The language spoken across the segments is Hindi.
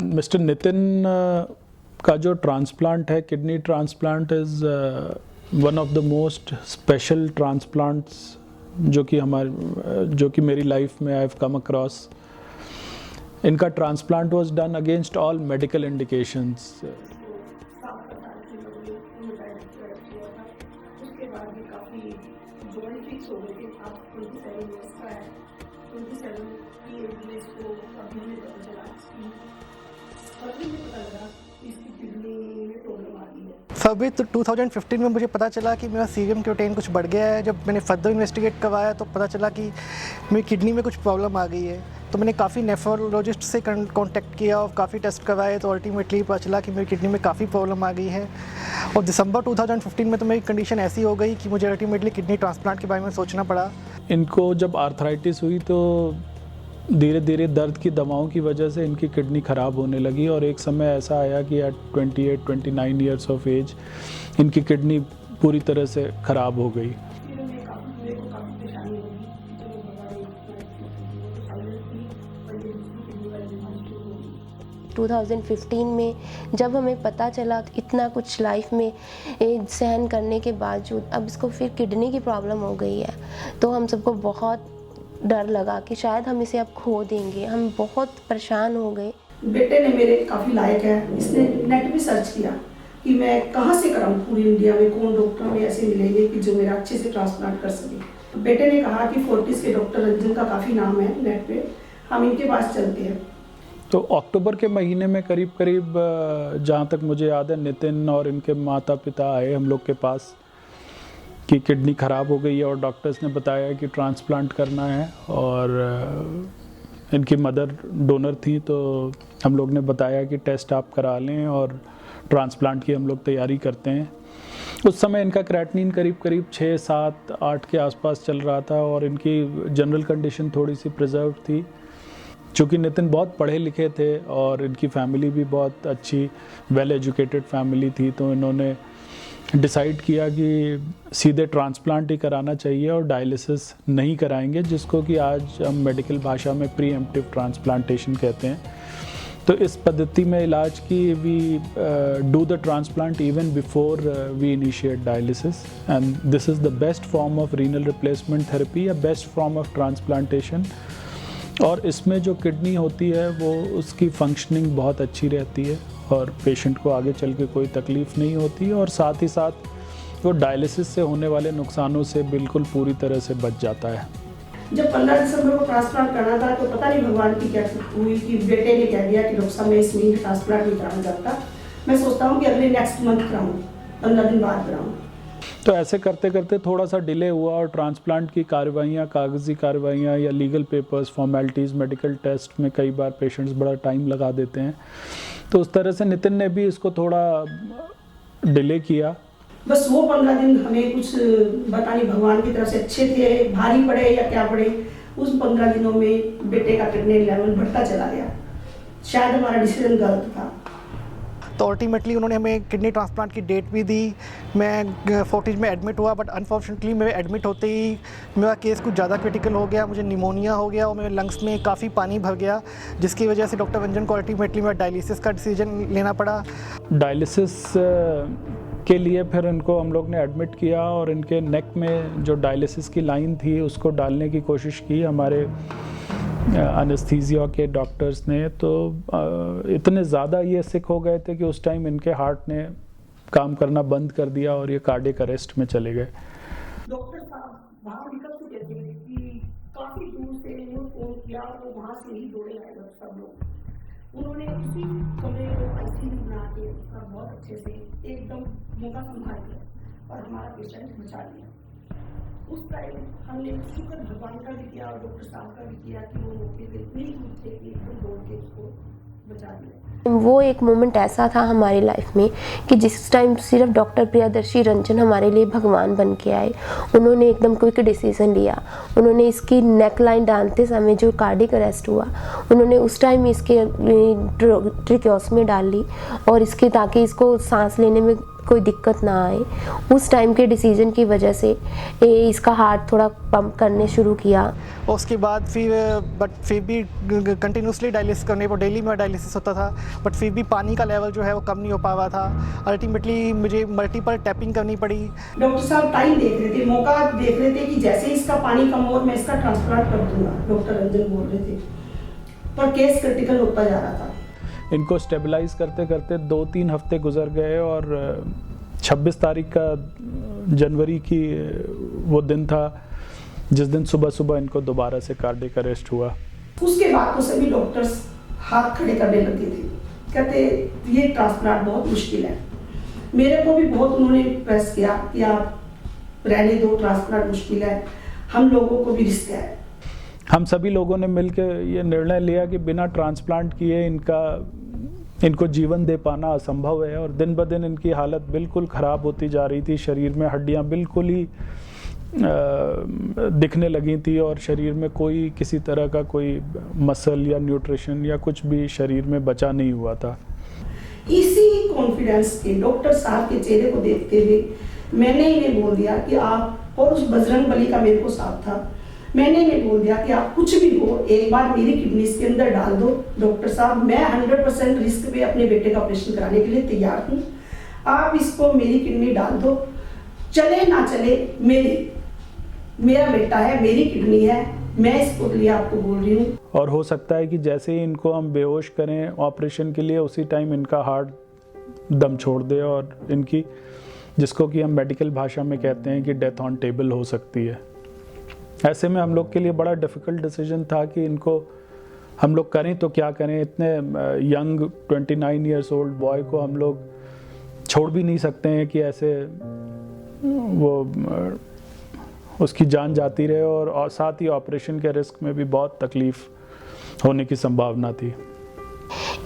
मिस्टर नितिन का जो ट्रांसप्लांट है, kidney transplant is one of the most special transplants जो कि मेरी लाइफ में आई हैव कम अक्रॉस। इनका transplant was done against all medical indications. फरवरी 2015 में मुझे पता चला कि मेरा सीरम क्रिएटिनिन कुछ बढ़ गया है। जब मैंने फर्दर इन्वेस्टिगेट करवाया तो पता चला कि मेरी किडनी में कुछ प्रॉब्लम आ गई है। तो मैंने काफ़ी नेफ्रोलॉजिस्ट से कांटेक्ट किया और काफ़ी टेस्ट करवाए, तो अल्टीमेटली पता चला कि मेरी किडनी में काफ़ी प्रॉब्लम आ गई है। और दिसंबर 2015 में तो मेरी कंडीशन ऐसी हो गई कि मुझे अल्टीमेटली किडनी ट्रांसप्लांट के बारे में सोचना पड़ा। इनको जब आर्थराइटिस हुई तो धीरे धीरे दर्द की दवाओं की वजह से इनकी किडनी ख़राब होने लगी और एक समय ऐसा आया कि एट 28-29 ईयर्स ऑफ एज इनकी किडनी पूरी तरह से ख़राब हो गई। 2015 में जब हमें पता चला इतना कुछ लाइफ में सहन करने के बावजूद अब इसको फिर किडनी की प्रॉब्लम हो गई है, तो हम सबको बहुत डर लगा कि शायद हम इसे अब खो देंगे। हम बहुत परेशान हो गए। बेटे ने मेरे काफ़ी लायक है, इसने नेट पे सर्च किया कि मैं कहाँ से कराऊँ, पूरी इंडिया में कौन डॉक्टर में ऐसे मिलेंगे कि जो मेरा अच्छे से ट्रांसप्लांट कर सके। तो बेटे ने कहा कि फोर्टिस के डॉक्टर रंजन का काफ़ी नाम है नेट पे, हम इनके पास चलते हैं। तो अक्टूबर के महीने में करीब करीब जहाँ तक मुझे याद है नितिन और इनके माता पिता आए हम लोग के पास कि किडनी ख़राब हो गई है और डॉक्टर्स ने बताया कि ट्रांसप्लांट करना है। और इनकी मदर डोनर थी, तो हम लोग ने बताया कि टेस्ट आप करा लें और ट्रांसप्लांट की हम लोग तैयारी करते हैं। उस समय इनका क्रेटिनिन करीब करीब 6, 7, 8 के आसपास चल रहा था और इनकी जनरल कंडीशन थोड़ी सी प्रिजर्व थी। चूँकि नितिन बहुत पढ़े लिखे थे और इनकी फैमिली भी बहुत अच्छी वेल एजुकेटेड फैमिली थी, तो इन्होंने डिसाइड किया कि सीधे ट्रांसप्लांट ही कराना चाहिए और डायलिसिस नहीं कराएंगे, जिसको कि आज हम मेडिकल भाषा में प्रीएम्प्टिव ट्रांसप्लांटेशन कहते हैं। तो इस पद्धति में इलाज की we do the transplant even before we initiate dialysis, and this is the best form of renal replacement therapy या बेस्ट फॉर्म ऑफ ट्रांसप्लांटेशन। और इसमें जो किडनी होती है वो उसकी फंक्शनिंग बहुत अच्छी रहती है और पेशेंट को आगे चल के कोई तकलीफ़ नहीं होती और साथ ही साथ वो डायलिसिस से होने वाले नुकसानों से बिल्कुल पूरी तरह से बच जाता है। जब 15 दिसंबर को ट्रांसप्लांट करना था तो पता नहीं भगवान की क्या हुई कि बेटे ने कह दिया कि डॉक्टर साहब मैं इस महीने ट्रांसप्लांट नहीं कराना चाहता, मैं सोचता हूँ कि अगले नेक्स्ट मंथ कराऊँ, 15 दिन बाद कराऊँ। तो ऐसे करते करते थोड़ा सा डिले हुआ और ट्रांसप्लांट की कार्रवाइयाँ, कागज़ी कार्रवाइयाँ या legal papers, formalities, medical test में कई बार पेशेंट्स बड़ा टाइम लगा देते हैं। तो उस तरह से नितिन ने भी इसको थोड़ा डिले किया। बस वो 15 दिन हमें कुछ पता नहीं भगवान की तरफ से अच्छे थे, भारी पड़े या क्या पड़े, उस 15 दिनों में बेटे का किडनी लेवल बढ़ता चला गया। शायद हमारा डिसीजन गलत था। तो अल्टीमेटली उन्होंने हमें किडनी ट्रांसप्लांट की डेट भी दी। मैं फोर्टिस में एडमिट हुआ, बट अनफॉर्चुनेटली मेरे एडमिट होते ही मेरा केस कुछ ज़्यादा क्रिटिकल हो गया, मुझे निमोनिया हो गया और मेरे लंग्स में काफ़ी पानी भर गया, जिसकी वजह से डॉक्टर रंजन को अल्टीमेटली मेरा डायलिसिस का डिसीजन लेना पड़ा। डायलिसिस के लिए फिर इनको हम लोग ने एडमिट किया और इनके नेक में जो डायलिसिस की लाइन थी उसको डालने की कोशिश की हमारे एनेस्थीसिया के डॉक्टर्स ने। तो इतने ज़्यादा ये सिक हो गए थे कि उस टाइम इनके हार्ट ने काम करना बंद कर दिया और ये कार्डियक अरेस्ट में चले गए। डॉक्टर साहब वहाँ निकल चुके थे कि काफ़ी दूर से फोन किया और वो वहाँ से ही दौड़े आए सब लोग। उन्होंने इसी कमरे को आईसीयू बना के उसका बहुत अच्छे से एकदम मौका संभाल लिया और हमारा पेशेंट बचा लिया। उस टाइम हमने शुक्र भगवान का भी किया और डॉक्टर साहब का भी किया कि वो मौके पे इतनी दूर थे कि एकदम दौड़ के उसको बचा लिया। वो एक मोमेंट ऐसा था हमारी लाइफ में कि जिस टाइम सिर्फ डॉक्टर प्रियदर्शी रंजन हमारे लिए भगवान बन के आए। उन्होंने एकदम क्विक डिसीजन लिया। उन्होंने इसकी नेक लाइन डालते समय जो कार्डियक अरेस्ट हुआ, उन्होंने उस टाइम इसके ट्रिक्योस में डाल ली और इसके ताकि इसको सांस लेने में कोई दिक्कत ना आए। उस टाइम के डिसीजन की वजह से इसका हार्ट थोड़ा पंप करने शुरू किया। उसके बाद फिर भी कंटिन्यूसली डायलिसिस करने पर डेली में डायलिसिस होता था, बट फिर भी पानी का लेवल जो है वो कम नहीं हो पा रहा था। अल्टीमेटली मुझे मल्टीपल टैपिंग करनी पड़ी। डॉक्टर साहब टाइम देख रहे थे, मौका देख रहे थे कि जैसे इसका पानी कम हो मैं इसका ट्रांसप्लांट कर दूंगा, डॉक्टर रंजन बोल रहे थे, पर केस क्रिटिकल होता जा रहा था। इनको स्टेबलाइज करते करते 2-3 हफ्ते गुजर गए और 26 तारीख का जनवरी की वो दिन था जिस दिन सुबह सुबह इनको दोबारा से कार्डियक अरेस्ट हुआ। उसके बाद तो सभी डॉक्टर्स हाथ खड़े करने लगे थे, कहते ये ट्रांसप्लांट बहुत मुश्किल है। मेरे को भी बहुत उन्होंने प्रेस किया कि आप रहने दो, ट्रांसप्लांट मुश्किल है, हम लोगों को भी रिस्क है। हम सभी लोगों ने मिलकर ये निर्णय लिया कि बिना ट्रांसप्लांट किए इनको जीवन दे पाना असंभव है और दिन ब दिन इनकी हालत बिल्कुल ख़राब होती जा रही थी। शरीर में हड्डियां बिल्कुल ही दिखने लगी थी और शरीर में कोई किसी तरह का कोई मसल या न्यूट्रिशन या कुछ भी शरीर में बचा नहीं हुआ था। इसी कॉन्फिडेंस के डॉक्टर साहब के चेहरे को देखते हुए मैंने इन्हें बोल दिया कि आप, और उस बजरंगबली का मेरे को साथ था, मैंने इन्हें बोल दिया कि आप कुछ भी हो एक बार मेरी किडनी इसके अंदर डाल दो डॉक्टर साहब, मैं 100% रिस्क पे अपने बेटे का ऑपरेशन कराने के लिए तैयार हूँ। आप इसको मेरी किडनी डाल दो, चले ना चले मेरा बेटा है, मेरी किडनी है, मैं इसको लिए आपको बोल रही हूँ। और हो सकता है कि जैसे ही इनको हम बेहोश करें ऑपरेशन के लिए उसी टाइम इनका हार्ट दम छोड़ दे और इनकी, जिसको कि हम मेडिकल भाषा में कहते हैं कि डेथ ऑन टेबल हो सकती है। ऐसे में हम लोग के लिए बड़ा डिफ़िकल्ट डिसीजन था कि इनको हम लोग करें तो क्या करें। इतने यंग 29 ईयर्स ओल्ड बॉय को हम लोग छोड़ भी नहीं सकते हैं कि ऐसे वो उसकी जान जाती रहे और साथ ही ऑपरेशन के रिस्क में भी बहुत तकलीफ़ होने की संभावना थी।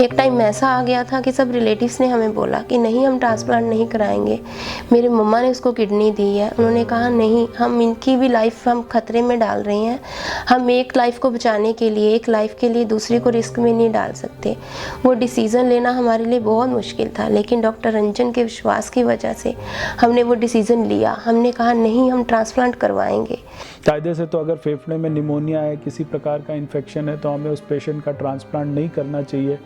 एक टाइम ऐसा आ गया था कि सब रिलेटिव्स ने हमें बोला कि नहीं हम ट्रांसप्लांट नहीं कराएंगे। मेरी मम्मा ने उसको किडनी दी है, उन्होंने कहा नहीं, हम इनकी भी लाइफ हम खतरे में डाल रहे हैं, हम एक लाइफ को बचाने के लिए, एक लाइफ के लिए दूसरे को रिस्क में नहीं डाल सकते। वो डिसीज़न लेना हमारे लिए बहुत मुश्किल था, लेकिन डॉक्टर रंजन के विश्वास की वजह से हमने वो डिसीज़न लिया। हमने कहा नहीं, हम ट्रांसप्लांट करवाएंगे। कायदे से तो अगर फेफड़े में निमोनिया है, किसी प्रकार का इन्फेक्शन है, तो हमें उस पेशेंट का ट्रांसप्लांट नहीं करना चाहिए।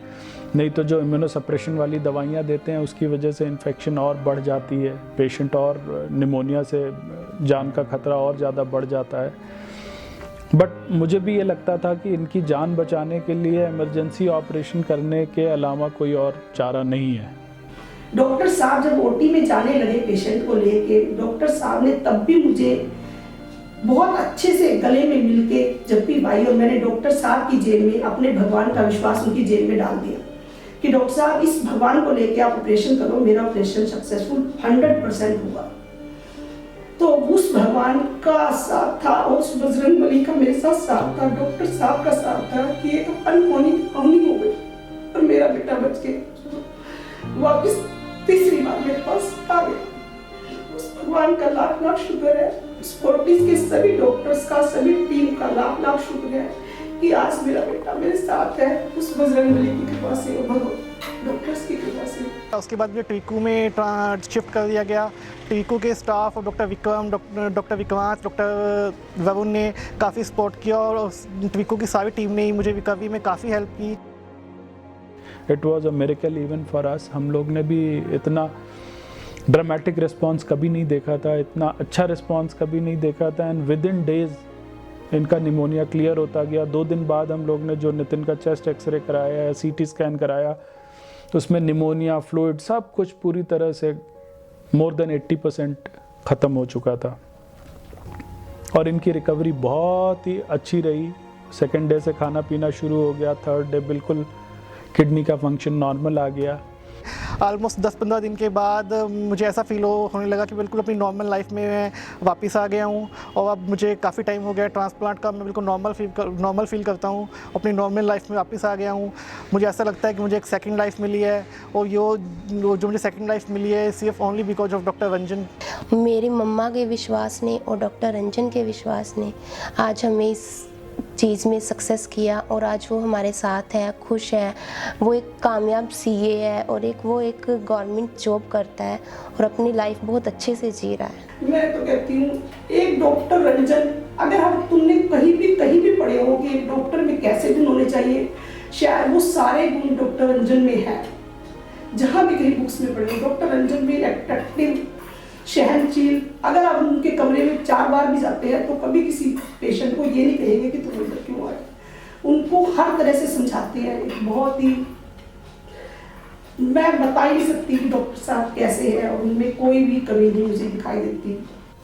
नहीं तो जो इम्यूनोसप्रेशन वाली दवाइयाँ देते हैं उसकी वजह से इन्फेक्शन और बढ़ जाती है, पेशेंट और निमोनिया से जान का खतरा और ज़्यादा बढ़ जाता है। बट मुझे भी ये लगता था कि इनकी जान बचाने के लिए इमरजेंसी ऑपरेशन करने के अलावा कोई और चारा नहीं है। डॉक्टर साहब जब ओटी में जाने लगे पेशेंट को लेके, डॉक्टर साहब ने तब भी मुझे बहुत अच्छे से गले में मिलके जप्पी पाई और मैंने डॉक्टर साहब की जेब में अपने भगवान का विश्वास उनकी जेब में डाल दिया कि डॉक्टर साहब इस भगवान को लेके आप ऑपरेशन करो, मेरा ऑपरेशन सक्सेसफुल 100% हुआ। तो उस भगवान का साथ था और उस बजरंगबली का मेरे साथ था, डॉक्टर साहब का साथ था कि एक अनहोनी हो गई और मेरा बेटा बच के वापस तीसरी बार मेरे पास आ गया। उस भगवान का लाख लाख शुक्र है, फोर्टिस के सभी डॉक्टर्स का, सभी टीम का लाख लाख शुक्र है कि आज मेरा बेटा मेरे साथ है, उस बजरंगबली की कृपा से और डॉक्टर्स की कृपा से। उसके बाद मुझे टीकू में शिफ्ट कर दिया गया। टीकू के स्टाफ और doctor Vikram, doctor Vikrant, doctor Varun ने काफ़ी सपोर्ट किया और टीकू की सारी टीम ने ही मुझे रिकवरी में काफ़ी हेल्प की। It was a miracle even for us. हम लोग ने भी इतना ड्रामेटिक रिस्पॉन्स कभी नहीं देखा था, इतना अच्छा रिस्पॉन्स कभी नहीं देखा था। एंड विद इन डेज इनका निमोनिया क्लियर होता गया। 2 दिन बाद हम लोग ने जो नितिन का चेस्ट एक्सरे कराया या CT स्कैन कराया तो उसमें निमोनिया, फ्लूइड सब कुछ पूरी तरह से मोर देन 80% ख़त्म हो चुका था और इनकी रिकवरी बहुत ही अच्छी रही। 2nd डे से खाना पीना शुरू हो गया, 3rd डे बिल्कुल किडनी का फंक्शन नॉर्मल आ गया। ऑलमोस्ट 10-15 दिन के बाद मुझे ऐसा फील होने लगा कि बिल्कुल अपनी नॉर्मल लाइफ में मैं वापस आ गया हूँ और अब मुझे काफ़ी टाइम हो गया ट्रांसप्लांट का, मैं बिल्कुल नॉर्मल फील करता हूँ, अपनी नॉर्मल लाइफ में वापस आ गया हूँ। मुझे ऐसा लगता है कि मुझे एक सेकंड लाइफ मिली है और जो मुझे सेकंड लाइफ मिली है सिर्फ only because of doctor Ranjan. मेरी मम्मा के विश्वास ने और डॉक्टर रंजन के विश्वास ने आज हमें इस चीज़ में सक्सेस किया और आज वो हमारे साथ है, खुश है। वो एक कामयाब सीए है और वो एक गवर्नमेंट जॉब करता है और अपनी लाइफ बहुत अच्छे से जी रहा है। मैं तो कहती हूँ एक डॉक्टर रंजन, अगर हम तुमने कहीं भी पढ़े हो कि एक डॉक्टर में कैसे गुण होने चाहिए, शायद वो सारे गुण डॉक्टर रंजन में है। जहाँ भी कहीं बुक्स में पढ़े डॉक्टर रंजन में अट्रैक्टिव, सहनशील, अगर आप उनके कमरे में 4 बार भी जाते हैं तो कभी किसी पेशेंट को ये नहीं कहेंगे कि तुम इधर क्यों आए। उनको हर तरह से समझाते हैं। एक बहुत ही, मैं बता ही नहीं सकती कि डॉक्टर साहब कैसे हैं और उनमें कोई भी कमी नहीं मुझे दिखाई देती।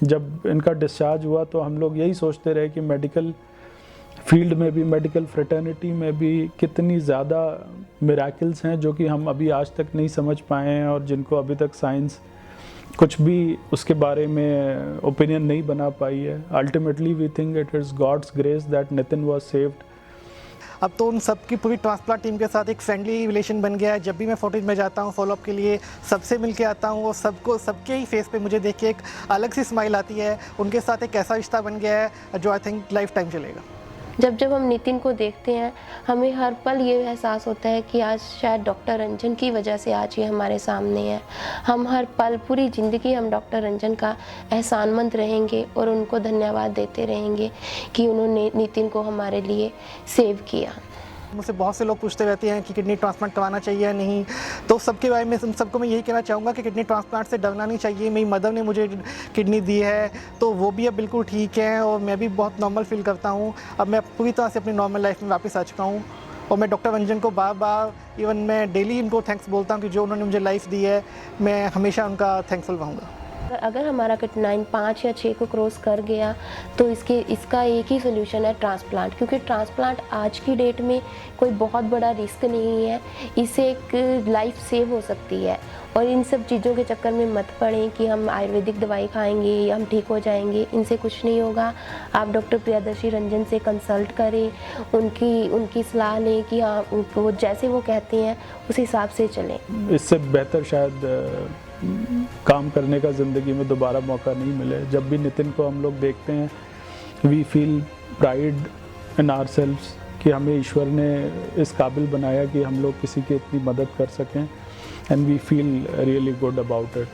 जब इनका डिस्चार्ज हुआ तो हम लोग यही सोचते रहे कि मेडिकल फील्ड में भी, मेडिकल फ्रेटर्निटी में भी कितनी ज़्यादा मिराकल्स हैं जो कि हम अभी आज तक नहीं समझ पाए हैं और जिनको अभी तक साइंस कुछ भी उसके बारे में ओपिनियन नहीं बना पाई है। Ultimately we think it is God's grace that Nitin was saved. अब तो उन सबकी पूरी ट्रांसप्लांट टीम के साथ एक फ्रेंडली रिलेशन बन गया है। जब भी मैं फोर्टिज में जाता हूँ फॉलोअप के लिए, सबसे मिल के आता हूँ और सबके ही फेस पे मुझे देख के एक अलग सी स्माइल आती है। उनके साथ एक ऐसा रिश्ता बन गया है जो आई थिंक लाइफ टाइम चलेगा। जब हम नितिन को देखते हैं हमें हर पल ये एहसास होता है कि आज शायद डॉक्टर रंजन की वजह से आज ये हमारे सामने है। हम हर पल, पूरी ज़िंदगी हम डॉक्टर रंजन का एहसानमंद रहेंगे और उनको धन्यवाद देते रहेंगे कि उन्होंने नितिन को हमारे लिए सेव किया। मुझसे बहुत से लोग पूछते रहते हैं कि किडनी ट्रांसप्लांट करवाना चाहिए या नहीं, तो सबके बारे में सबको मैं यही कहना चाहूँगा कि किडनी ट्रांसप्लांट से डरना नहीं चाहिए। मेरी मदर ने मुझे किडनी दी है तो वो भी अब बिल्कुल ठीक है और मैं भी बहुत नॉर्मल फील करता हूँ। अब मैं पूरी तरह से अपनी नॉर्मल लाइफ में वापस आ चुका हूँ और मैं डॉक्टर रंजन को बार बार, इवन मैं डेली इनको थैंक्स बोलता हूँ कि जो उन्होंने मुझे लाइफ दी है, मैं हमेशा उनका थैंकफुल रहूँगा। अगर हमारा किडनी 5 या 6 को क्रॉस कर गया तो इसका एक ही सोल्यूशन है ट्रांसप्लांट, क्योंकि ट्रांसप्लांट आज की डेट में कोई बहुत बड़ा रिस्क नहीं है। इससे एक लाइफ सेव हो सकती है और इन सब चीज़ों के चक्कर में मत पड़ें कि हम आयुर्वेदिक दवाई खाएंगे या हम ठीक हो जाएंगे। इनसे कुछ नहीं होगा। आप डॉक्टर प्रियदर्शी रंजन से कंसल्ट करें, उनकी सलाह लें कि हाँ उनको जैसे वो कहते हैं उस हिसाब से चलें। इससे बेहतर शायद काम करने का ज़िंदगी में दोबारा मौका नहीं मिले। जब भी नितिन को हम लोग देखते हैं we feel pride in ourselves कि हमें ईश्वर ने इस काबिल बनाया कि हम लोग किसी की इतनी मदद कर सकें, and we feel really good about it.